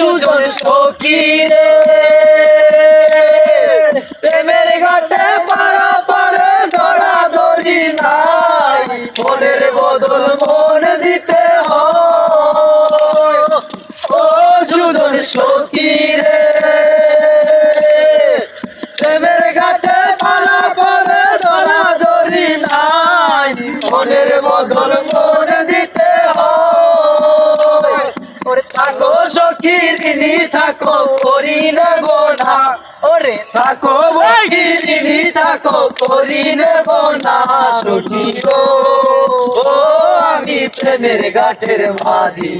সুজন সখী রে প্রেমের ঘাটে পারাপারে দৌড়াদৌড়ি নাই মনের বদল মন দিতে হয় ও সুজন সখী রে প্রেমের ঘাটে পারাপারে দৌড়াদৌড়ি নাই মনের বদল মন দিতে হয় ওরে থাকো সখী ঋণী থাকো করি নেব না ওরে থাকো সখী ঋণী থাকো করি নেব না সখী গো ও আমি প্রেমের ঘাটের মাঝি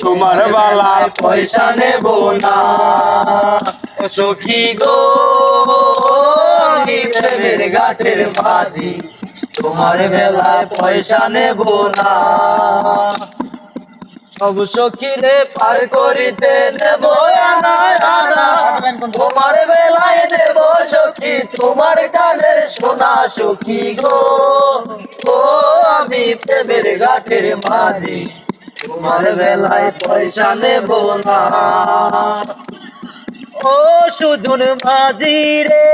তোমার বেলায় পয়সা নেব না সখী গো আমি প্রেমের ঘাটের মাঝি তোমার বেলায় পয়সা নেব না সব সখীরে পার করিতে নেব আনা আনা তোমার বেলায় দেব সখী তোমার গানের সোনা সখী গো ও আমি প্রেমের ঘাটের মাঝি তোমার বেলায় পয়সা নেব না ও সুজন মাঝি রে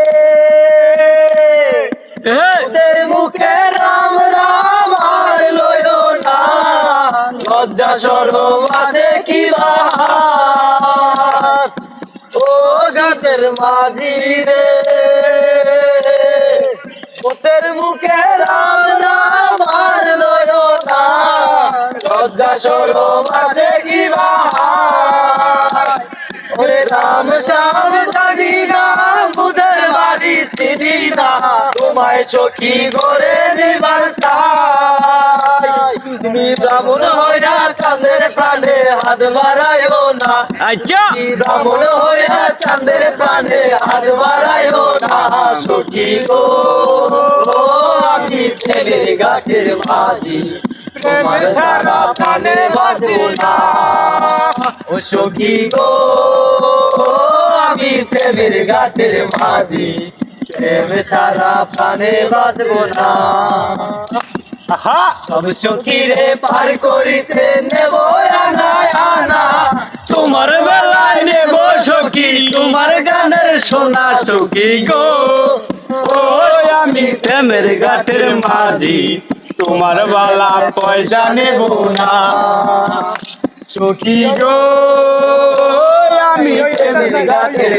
তোদের মুখে রাম রাম আর লইও না লজ্জা শরম আছে কি বাহার ও ঘাটের মাঝি রে তোদের মুখে রাম রাম আর লইও না লজ্জা শরম আছে কি বাহার ওরে রাম শ্যাম জানি না বুধের বাড়ি চিনি না তোমায় সখী ঘরে নিবার চাই তুমি ব্রাহ্মণ হইয়া চাঁদের প্রাণে হাত বাড়াইও না ব্রাহ্মণ হইয়া চাঁদের প্রাণে হাত বাড়াইও না সখী গো আমি প্রেমের ঘাটের মাঝি তোমার ছাড়া প্রাণে বাঁচো না ও সখী গো আমি প্রেমের ঘাটের মাঝি প্রেম ছাড়া প্রাণে বাঁচব না সব সখীরে পার করিতে নেব আনা আনা তোমার বেলায় নেব সখী তোমার গানের সোনা সখী গো ও আমি প্রেমের ঘাটের মাঝি তোমার বালা পয়সা নেব না সখী গো আমি প্রেমের ঘাটের